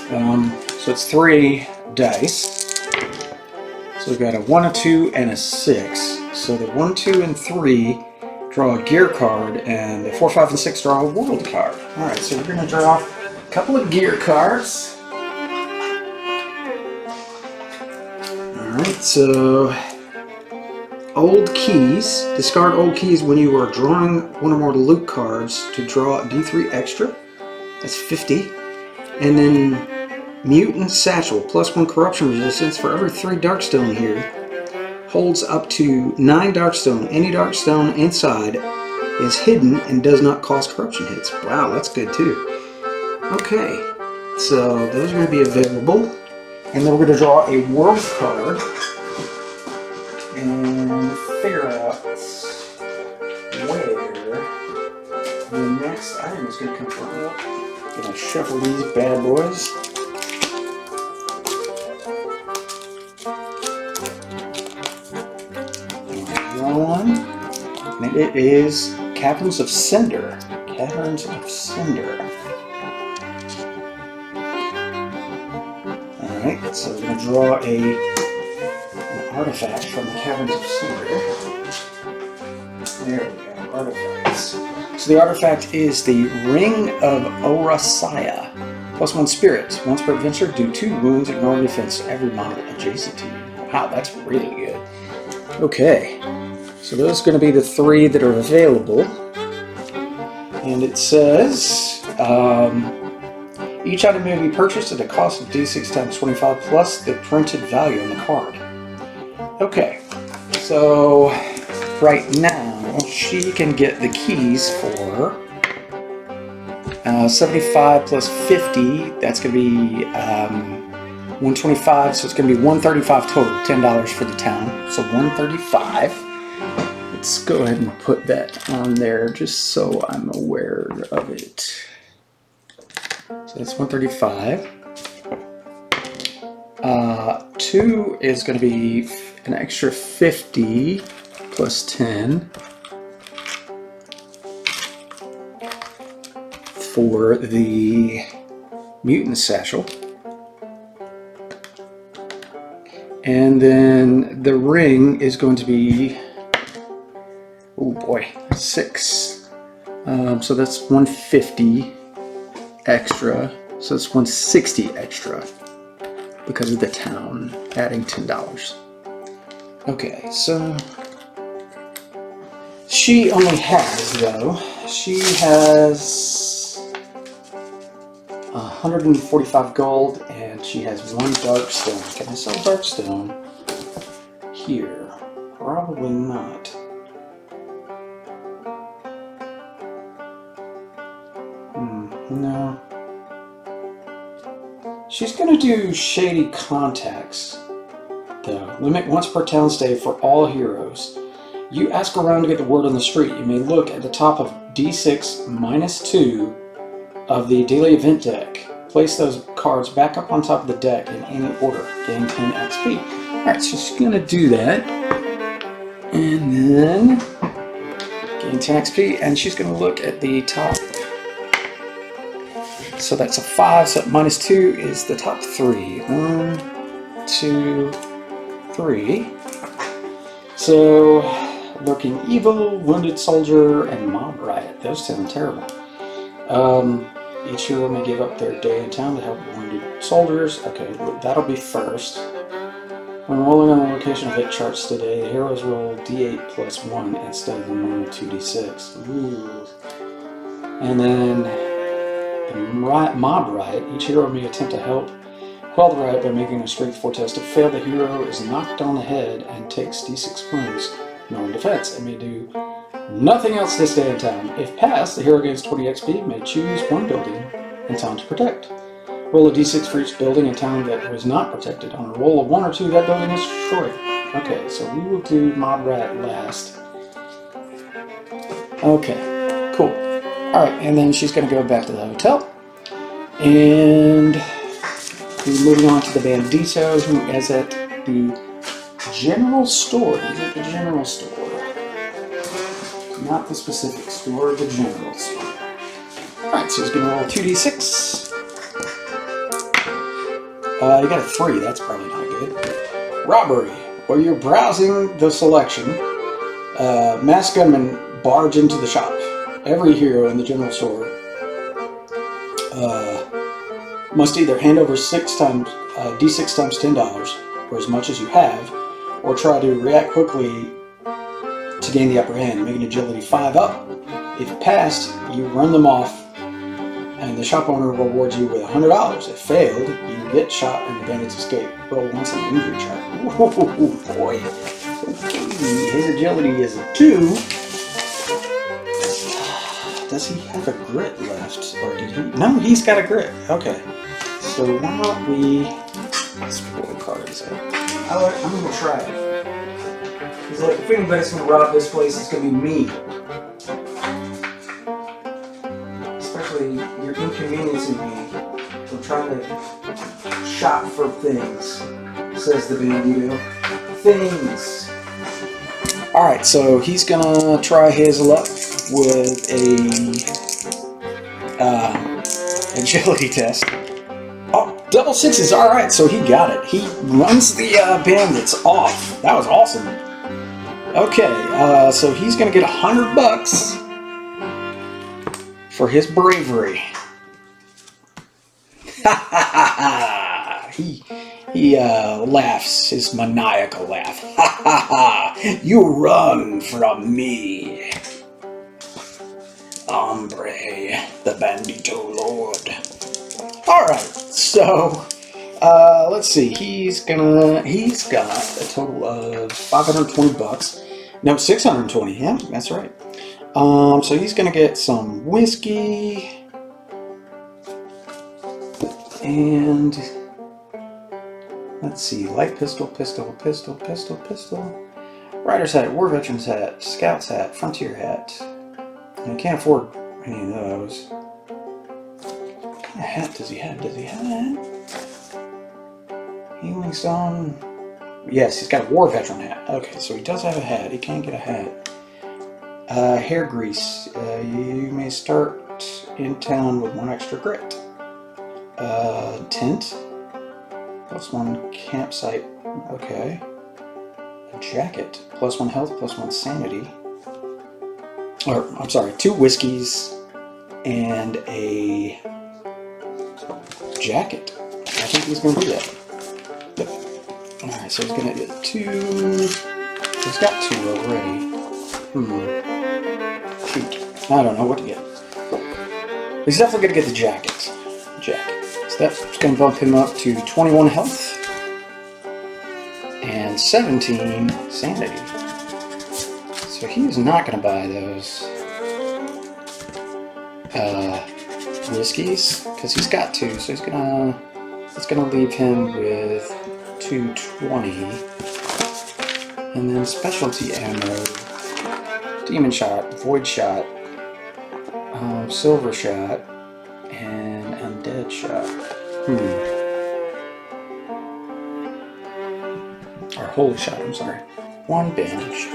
So it's 3 dice. So we've got a 1, a 2, and a 6. So the 1, 2, and 3 draw a gear card, and the 4, 5, and 6 draw a world card. Alright, so we're going to draw a couple of gear cards. Alright, so old keys. Discard old keys when you are drawing 1 or more loot cards to draw a D3 extra. That's 50. And then Mutant Satchel, +1 corruption resistance for every 3 Darkstone here. Holds up to 9 Darkstone. Any Darkstone inside is hidden and does not cause corruption hits. Wow, that's good too. Okay, so those are going to be available. And then we're going to draw a world card and figure out where the next item is going to come from. Gonna shuffle these bad boys. Draw one. And it is Caverns of Cinder. Caverns of Cinder. Alright, so we're going to draw an artifact from the Caverns of Cinder. There we go, artifacts. So the artifact is the Ring of Orasiah. +1 spirit. Once per adventure, do 2 wounds, ignore defense to every model adjacent to you. Wow, that's really good. Okay, so those are going to be the 3 that are available. And it says, each item may be purchased at a cost of D6 times 25 plus the printed value on the card. Okay, so right now she can get the keys for 75 plus 50. That's going to be 125, so it's going to be 135 total. $10 for the town, so 135. Let's go ahead and put that on there just so I'm aware of it. So that's 135. 2 is going to be an extra 50 plus 10 for the Mutant Satchel. And then the ring is going to be, oh boy, 6. So that's 150 extra. So it's 160 extra because of the town adding $10. Okay, so she only has, though, she has 145 gold and she has 1 Darkstone. Can I sell Darkstone here? Probably not. No. She's going to do Shady Contacts, though. Limit once per town stay for all heroes. You ask around to get the word on the street. You may look at the top of D6 -2 of the daily event deck. Place those cards back up on top of the deck in any order. Gain 10 XP. Alright, so she's going to do that. And then gain 10 XP, and she's going to look at the top. So that's a 5, so -2 is the top 3. 1, 2, 3. So, Lurking Evil, Wounded Soldier, and Mob Riot. Those sound terrible. Each hero may give up their day in town to help wounded soldiers. Okay, that'll be first. When rolling on the location of hit charts today, the heroes roll D8 plus 1 instead of the normal 2D6. Ooh. And then Mob Riot. Each hero may attempt to help quell the riot by making a strength 4 test. If failed, the hero is knocked on the head and takes D6 wounds. No defense, and may do nothing else this day in town. If passed, the hero gains 20 XP, may choose 1 building in town to protect. Roll a D6 for each building in town that was not protected. On a roll of 1 or 2, that building is destroyed. Okay, so we will do Mob Rat last. Okay, cool. Alright, and then she's going to go back to the hotel. And we're moving on to the Bandito, who is at the general store. He's at the general store. Not the specific store, the general store. Alright, so he's going to roll 2d6. You got a 3, that's probably not good. Robbery. While you're browsing the selection, masked gunmen barge into the shop. Every hero in the general store must either hand over D6 times $10, or as much as you have, or try to react quickly to gain the upper hand, make an agility 5 up. If passed, you run them off and and the shop owner rewards you with $100. If failed, you get shot and the bandits escape. Roll once an injury check. Ooh, boy. Okay, his agility is a 2. Does he have a grit left? Or did he? No, he's got a grit. Okay. So why don't we... Let's pull the cards out. I'm going to try it. He's like, if anybody's going to rob this place, it's going to be me. Especially you're inconveniencing me. I'm trying to shop for things, says the bandito. Things. Alright, so he's going to try his luck with a agility test. Oh, double 6s. Alright, so he got it. He runs the bandits off. That was awesome. Okay, so he's going to get $100 for his bravery. Ha ha ha ha! He laughs, his maniacal laugh. Ha ha ha! You run from me, hombre, the bandito lord. All right, so let's see. He's got a total of $520. No, 620. Yeah, that's right. So he's gonna get some whiskey and let's see, light pistol, rider's hat, war veteran's hat, scout's hat, frontier hat. And he can't afford any of those. What kind of hat does he have? Does he have a hat? Healing stone. Yes, he's got a war veteran hat. Okay, so he does have a hat. He can't get a hat. Hair grease. You may start in town with 1 extra grit. Tent. +1 campsite. Okay. A jacket. +1 health, +1 sanity. Or, I'm sorry, 2 whiskeys and a jacket. I think he's going to do that. Yep. Alright, so he's going to get 2. He's got 2 already. Shoot. I don't know what to get. He's definitely going to get the jacket. So that's going to bump him up to 21 health and 17 sanity. So he's not going to buy those whiskeys because he's got 2. So it's going to leave him with 220, and then specialty ammo, demon shot, void shot, silver shot, and undead shot. Or holy shot, I'm sorry. 1 damage.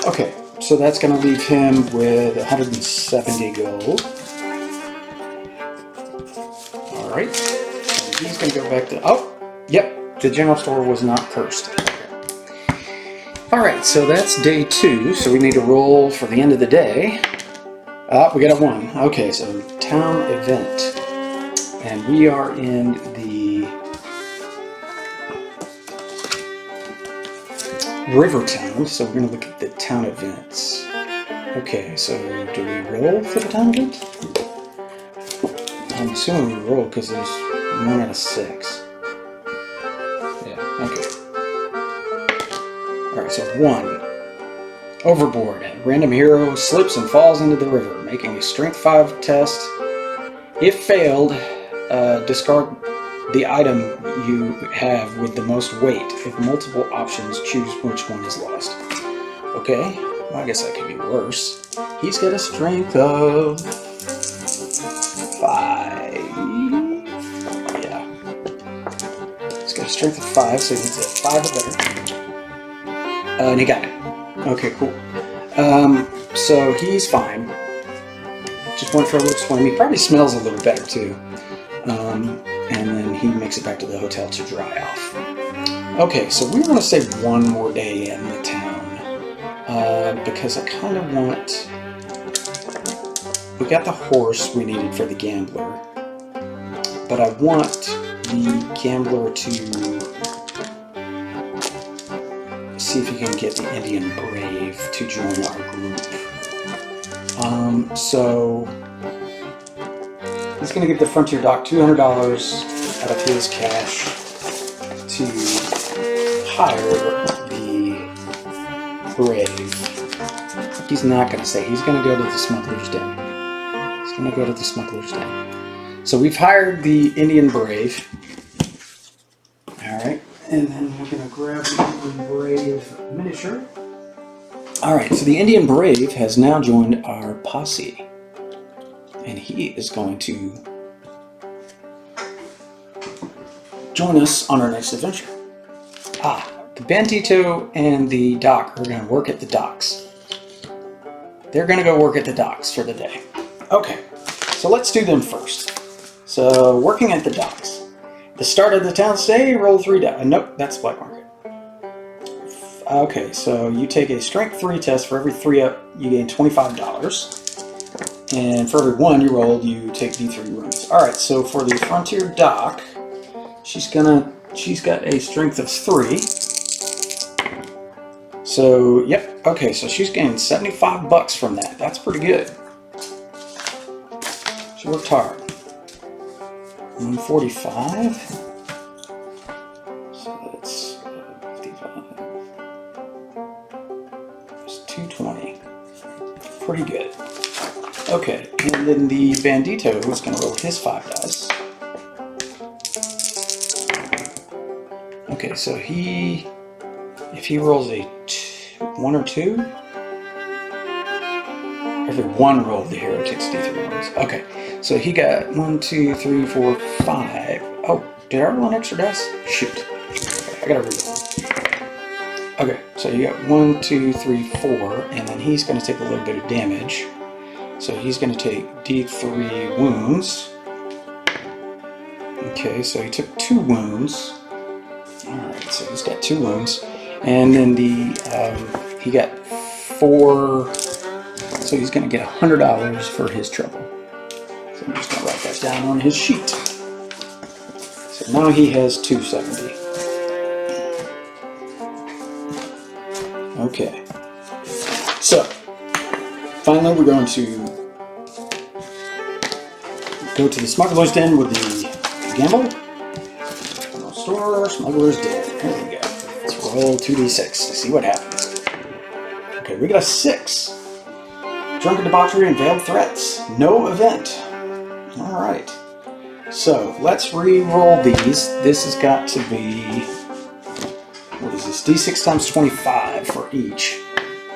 Okay, so that's going to leave him with 170 gold. Alright. He's going to go back to... Oh! Yep, the general store was not cursed. Alright, so that's day 2, so we need to roll for the end of the day. We got a 1. Okay, so town event. And we are in the river town, so we're going to look at the town events. Okay, so do we roll for the town event? I'm assuming we roll because there's 1 out of 6. Yeah, okay. Alright, so 1. Overboard. Random hero slips and falls into the river, making a strength 5 test. If failed, discard the item you have with the most weight. If multiple options, choose which one is lost. Okay, well, I guess that could be worse. He's got a strength of 5. Yeah. He's got a strength of 5, so he needs a 5 or better. And he got it. Okay, cool. So he's fine. Just went for a little swim. He probably smells a little better too. And then he makes it back to the hotel to dry off. Okay, so we're going to stay 1 more day in the town. Because I kind of want... We got the horse we needed for the gambler. But I want the gambler to see if he can get the Indian Brave to join our group. So He's going to give the Frontier Doc $200 out of his cash to hire the Brave. He's not going to say. He's going to go to the Smuggler's Den. He's going to go to the Smuggler's Den. So we've hired the Indian Brave. Alright, and then we're going to grab the Indian Brave miniature. Alright, so the Indian Brave has now joined our posse. And he is going to join us on our next adventure. The Bandito and the Doc are going to work at the docks. They're going to go work at the docks for the day. Okay, so let's do them first. So, working at the docks. The start of the town's day, roll 3 dice. Nope, that's black market. Okay, so you take a strength 3 test. For every 3 up, you gain $25. And for every 1 you rolled, you take D3 wounds. Alright, so for the Frontier Doc, she's got a strength of 3. So, yep, okay, so she's gained $75 from that. That's pretty good. She worked hard. 145. So that's 55. That's 220. Pretty good. Okay, and then the Bandito is going to roll his 5 dice. Okay, so if he rolls a 1 or 2, every 1 roll the hero takes D3 wounds. Okay, so he got 1, 2, 3, 4, 5. Oh, did I roll an extra dice? Shoot. Okay, I gotta reroll. Okay, so you got 1, 2, 3, 4, and then he's going to take a little bit of damage. So he's going to take D3 wounds. Okay, so he took 2 wounds. Alright, so he's got 2 wounds. And then he got 4, so he's going to get $100 for his trouble. So I'm just going to write that down on his sheet. So now he has 270. Okay. So, finally we're going to go to the Smuggler's Den with the gamble. Store, Smuggler's Den. There we go. Let's roll 2d6 to see what happens. Okay, we got a 6. Drunken debauchery and veiled threats. No event. Alright. So, let's re-roll these. This has got to be... what is this? D6 times 25 for each.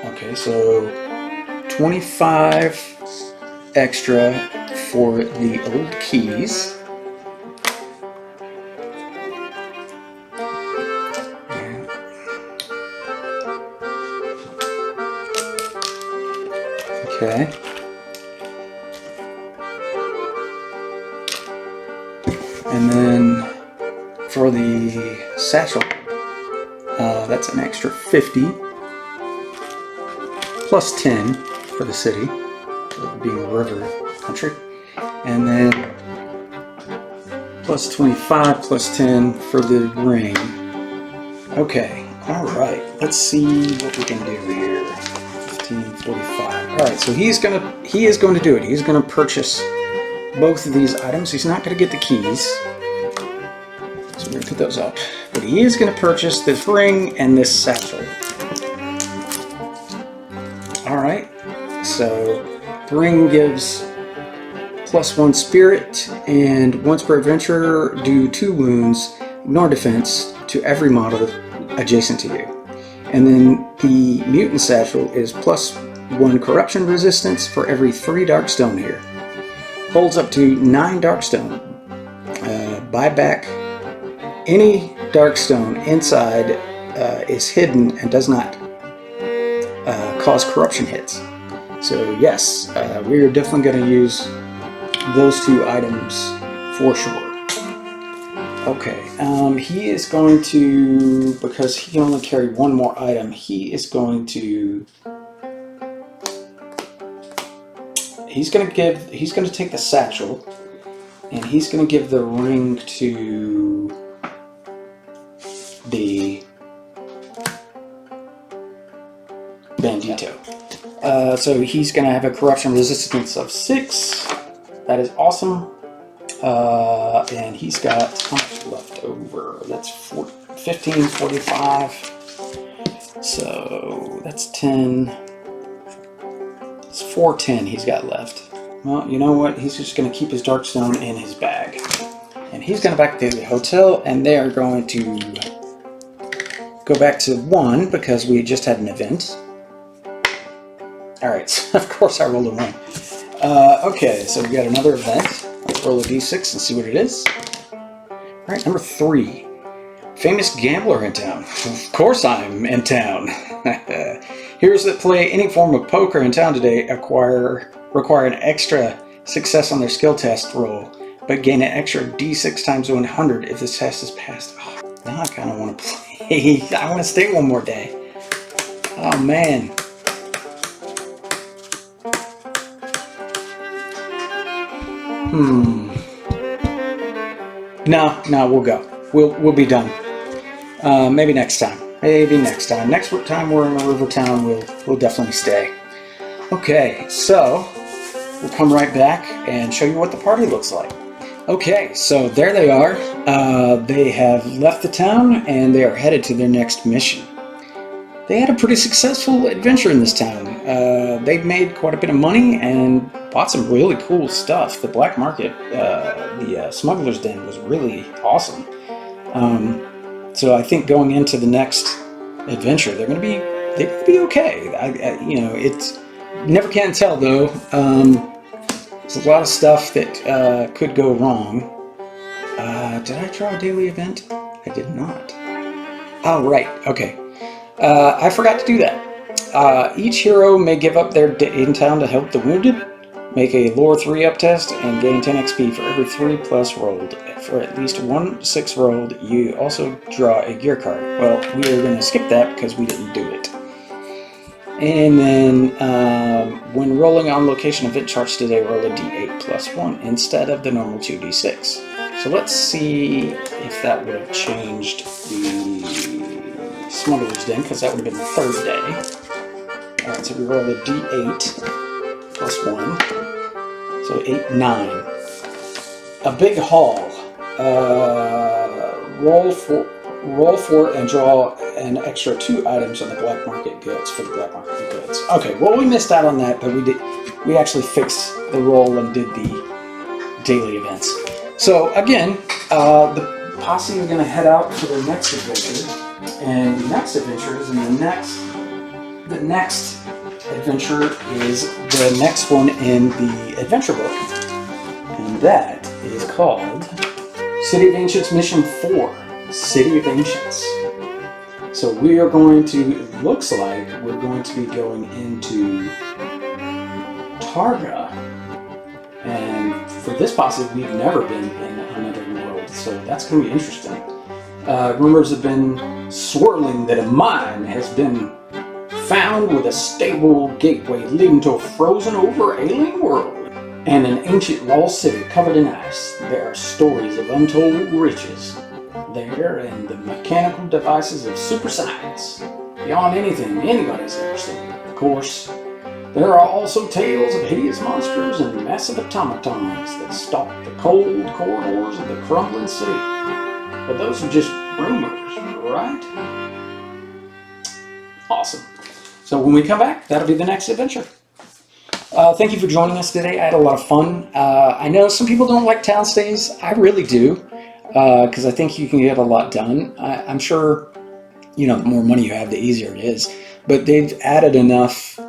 Okay, so 25 extra for the old keys. Okay. And then for the satchel, that's an extra 50 plus 10 for the city, being a river country, and then plus 25 plus 10 for the ring. Okay, alright, let's see what we can do here. 15, 45. Alright, so he is going to do it. He's going to purchase both of these items. He's not going to get the keys, so we're going to put those up. But he is going to purchase this ring and this satchel. Alright, so the ring gives +1 spirit, and once per adventure, do 2 wounds, ignore defense, to every model adjacent to you. And then the mutant satchel is +1 corruption resistance for every 3 dark stone here. Holds up to 9 dark stone. Buy back any dark stone inside is hidden and does not cause corruption hits. So yes, we're definitely going to use those 2 items for sure. Okay, he is going to, because he can only carry 1 more item, he's going to take the satchel, and he's going to give the ring to the Bandito. So he's going to have a corruption resistance of 6. That is awesome. And he's got how much left over? That's 1545. So that's 10. It's 410 he's got left. Well, you know what? He's just going to keep his Darkstone in his bag. And he's going to back to the hotel, and they are going to go back to 1 because we just had an event. Alright, so of course I rolled a 1. Okay, so we got another event. Let's roll a d6 and see what it is. Alright, number 3. Famous gambler in town. Of course I'm in town. Heroes that play any form of poker in town today require an extra success on their skill test roll, but gain an extra d6 times 100 if this test is passed. Oh, now I kind of want to play. I want to stay one more day. Oh man. No, we'll go. We'll be done. Maybe next time. Maybe next time. Next time we're in a river town, we'll definitely stay. Okay, so we'll come right back and show you what the party looks like. Okay, so there they are. They have left the town and they are headed to their next mission. They had a pretty successful adventure in this town. They've made quite a bit of money and bought some really cool stuff. The black market, the smuggler's den was really awesome. So I think going into the next adventure, they're gonna be okay. It's never can tell though. There's a lot of stuff that could go wrong. Did I draw a daily event? I did not. Oh right, okay. I forgot to do that. Each hero may give up their day in town to help the wounded, make a lore 3 up test, and gain 10 XP for every 3 plus rolled. For at least 1 6 rolled, you also draw a gear card. Well, we are going to skip that because we didn't do it. And then when rolling on location event charts today, roll a d8 plus 1 instead of the normal 2d6. So let's see if that would have changed the Smuggler's Den, because that would have been the 3rd day. Alright, so we roll a d8 plus 1. So 8, 9. A big haul. Roll for and draw an extra 2 items on the black market goods for the black market goods. Okay, well we missed out on that, but we actually fixed the roll and did the daily events. So again, the posse are going to head out for their next adventure, and the next adventure is the next adventure is the next one in the adventure book, and that is called City of Ancients Mission 4, City of Ancients. So we are going to, it looks like we're going to be going into Targa, and for this posse we've never been in another world, so that's going to be interesting. Rumors have been swirling that a mine has been found with a stable gateway leading to a frozen over alien world and an ancient lost city covered in ice. There are stories of untold riches there and the mechanical devices of super science beyond anything anybody's ever seen. Of course, there are also tales of hideous monsters and massive automatons that stalk the cold corridors of the crumbling city. But those are just rumors, right? Awesome. So when we come back, that'll be the next adventure. Thank you for joining us today. I had a lot of fun. I know some people don't like town stays. I really do, because I think you can get a lot done. I'm sure, the more money you have, the easier it is. But they've added enough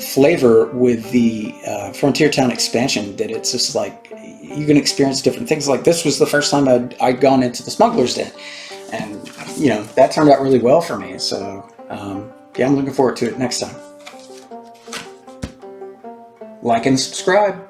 flavor with the Frontier Town expansion that it's just like you can experience different things. Like this was the first time I'd gone into the Smuggler's Den, and that turned out really well for me. So yeah, I'm looking forward to it next time. Like and subscribe.